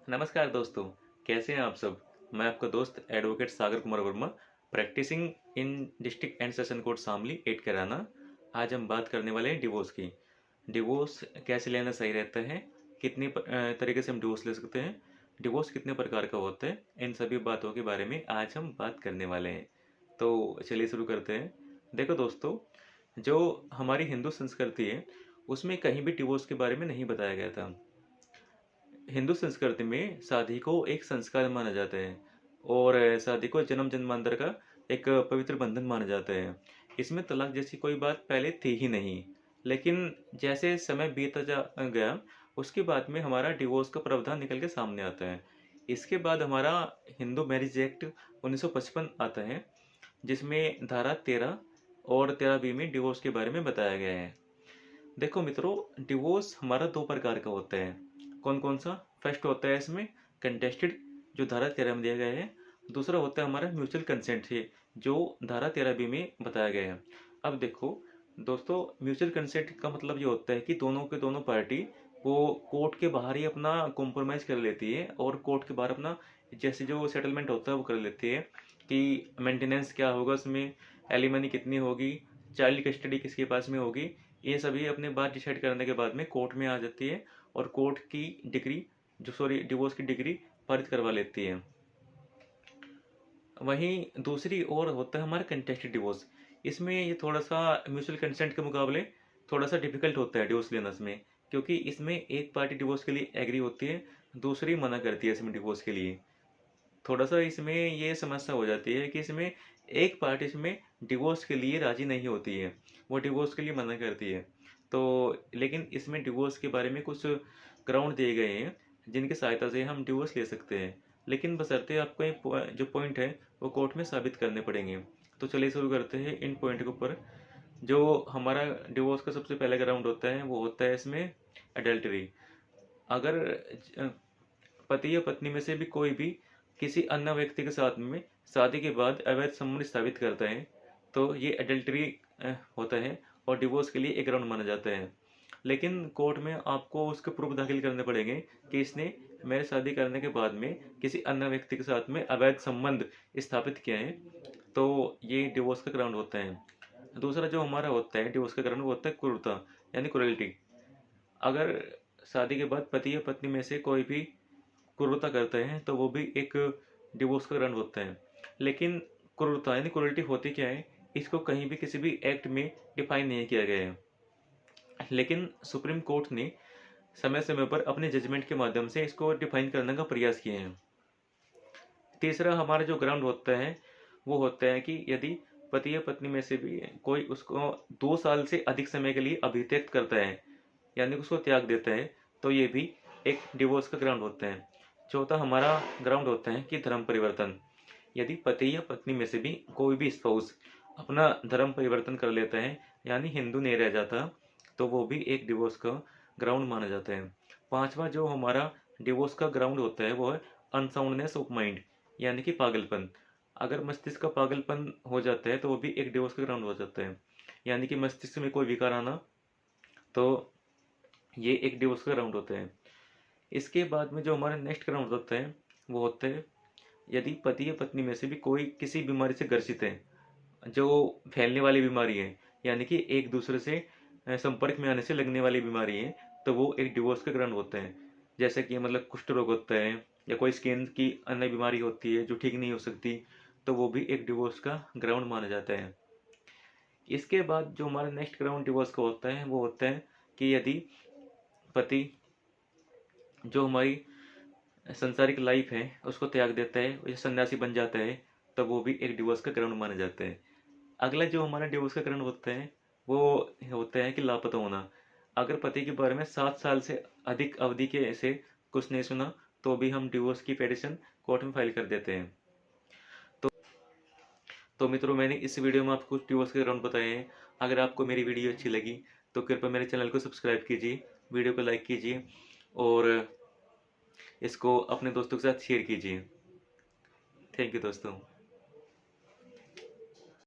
नमस्कार दोस्तों, कैसे हैं आप सब। मैं आपका दोस्त advocate Sagar Kumar Verma, practicing in district and session court Shamli 8 Kairana. आज हम बात करने वाले हैं डिवोर्स की। डिवोर्स कैसे लेना सही रहता है, कितनी तरीके से हम डिवोर्स ले सकते हैं, डिवोर्स कितने प्रकार का होता है, इन सभी बातों के बारे में आज हम बात करने वाले हैं। तो चलिए शुरू करते हैं। देखो दोस्तों, जो हमारी हिंदू संस्कृति है उसमें कहीं भी डिवोर्स के बारे में नहीं बताया गया था। हिंदू संस्कृति में शादी को एक संस्कार माना जाता है और शादी को जन्म जन्मांतर का एक पवित्र बंधन माना जाता है। इसमें तलाक जैसी कोई बात पहले थी ही नहीं, लेकिन जैसे समय बीतता जा गया उसके बाद में हमारा डिवोर्स का प्रावधान निकल के सामने आता है। इसके बाद हमारा हिंदू मैरिज एक्ट 1955 आता है, जिसमें धारा 13 और 13B में डिवोर्स के बारे में बताया गया है। देखो मित्रों, डिवोर्स हमारा दो प्रकार का होता है। कौन कौन सा? फर्स्ट होता है इसमें कंटेस्टेड, जो धारा 13 में दिया गया है। दूसरा होता है हमारा म्यूचुअल कंसेंट है, जो धारा 13B में बताया गया है। अब देखो दोस्तों, म्यूचुअल कंसेंट का मतलब ये होता है कि दोनों के दोनों पार्टी वो कोर्ट के बाहर ही अपना कॉम्प्रोमाइज़ कर लेती है और कोर्ट के बाहर अपना जैसे जो सेटलमेंट होता है वो कर लेती है कि मेंटेनेंस क्या होगा, उसमें एलिमनी कितनी होगी, चाइल्ड कस्टडी किसके पास में होगी। ये सभी अपने बात डिसाइड करने के बाद में कोर्ट में आ जाती है और कोर्ट की डिग्री डिवोर्स की डिग्री पारित करवा लेती है। वहीं दूसरी ओर होता है हमारा कंटेस्टेड डिवोर्स। इसमें ये थोड़ा सा म्यूचुअल कंसेंट के मुकाबले थोड़ा सा डिफिकल्ट होता है डिवोर्स लेना इसमें, क्योंकि इसमें एक पार्टी डिवोर्स के लिए एग्री होती है, दूसरी मना करती है इसमें डिवोर्स के लिए। थोड़ा सा इसमें ये समस्या हो जाती है कि इसमें एक पार्टी इसमें डिवोर्स के लिए राजी नहीं होती है, वो डिवोर्स के लिए मना करती है। तो लेकिन इसमें डिवोर्स के बारे में कुछ ग्राउंड दिए गए हैं जिनकी सहायता से हम डिवोर्स ले सकते हैं, लेकिन बशर्ते आपको जो पॉइंट है वो कोर्ट में साबित करने पड़ेंगे। तो चलिए शुरू करते हैं इन पॉइंट के ऊपर। जो हमारा डिवोर्स का सबसे पहला ग्राउंड होता है वो होता है इसमें एडल्टरी। अगर पति या पत्नी में से भी कोई भी किसी अन्य व्यक्ति के साथ में शादी के बाद अवैध संबंध स्थापित करता है तो ये एडल्टरी होता है और डिवोर्स के लिए एक ग्राउंड माना जाता है। लेकिन कोर्ट में आपको उसके प्रूफ दाखिल करने पड़ेंगे कि इसने मेरे शादी करने के बाद में किसी अन्य व्यक्ति के साथ में अवैध संबंध स्थापित किया है, तो ये डिवोर्स का ग्राउंड होता है। दूसरा जो हमारा होता है डिवोर्स का ग्राउंड वो होता है क्रूरता, यानी क्रुएल्टी। अगर शादी के बाद पति या पत्नी में से कोई भी क्रूरता करते हैं तो वो भी एक डिवोर्स का ग्राउंड होता है। लेकिन क्रूरता यानी क्रूरल्टी होती क्या है, इसको कहीं भी किसी भी एक्ट में डिफाइन नहीं किया गया है। लेकिन सुप्रीम कोर्ट ने समय समय पर अपने जजमेंट के माध्यम से इसको डिफाइन करने का प्रयास किए हैं। तीसरा हमारा जो ग्राउंड होता है वो होता है कि यदि पति या पत्नी में से भी कोई उसको 2 साल से अधिक समय के लिए अभित्यक्त करता है, यानी कि उसको त्याग देता है, तो ये भी एक डिवोर्स का ग्राउंड होता है। चौथा हमारा ग्राउंड होता है कि धर्म परिवर्तन। यदि पति या पत्नी में से भी कोई भी स्पाउस अपना धर्म परिवर्तन कर लेता है, यानी हिंदू नहीं रह जाता, तो वो भी एक डिवोर्स का ग्राउंड माना जाता है। पांचवा जो हमारा डिवोर्स का ग्राउंड होता है वो है अनसाउंडनेस ऑफ माइंड, यानी कि पागलपन। अगर मस्तिष्क का पागलपन हो जाता है तो वो भी एक डिवोर्स का ग्राउंड हो जाता है, यानी कि मस्तिष्क में कोई विकार आना, तो ये एक डिवोर्स का ग्राउंड होता है। इसके बाद में जो हमारा नेक्स्ट ग्राउंड होता है वो होता है यदि पति या पत्नी में से भी कोई किसी बीमारी से ग्रसित है, जो फैलने वाली बीमारी है, यानी कि एक दूसरे से संपर्क में आने से लगने वाली बीमारी है, तो वो एक डिवोर्स का ग्राउंड होता है। जैसे कि मतलब कुष्ठ रोग होता है या कोई स्किन की अन्य बीमारी होती है जो ठीक नहीं हो सकती, तो वो भी एक डिवोर्स का ग्राउंड माना जाता है। इसके बाद जो हमारा नेक्स्ट ग्राउंड डिवोर्स का होता है वो होता है कि यदि पति जो हमारी संसारिक लाइफ है उसको त्याग देता है या सन्यासी बन जाता है, तो वो भी एक डिवोर्स का ग्राउंड माना जाता है। अगला जो हमारा डिवोर्स का ग्राउंड होता है वो होता है कि लापता होना। अगर पति के बारे में 7 साल से अधिक अवधि के ऐसे कुछ नहीं सुना तो भी हम डिवोर्स की पिटीशन कोर्ट में फाइल कर देते हैं। तो मित्रों, मैंने इस वीडियो में आपको डिवोर्स के ग्राउंड बताए हैं। अगर आपको मेरी वीडियो अच्छी लगी तो कृपया मेरे चैनल को सब्सक्राइब कीजिए, वीडियो को लाइक कीजिए और इसको अपने दोस्तों के साथ शेयर कीजिए। थैंक यू दोस्तों।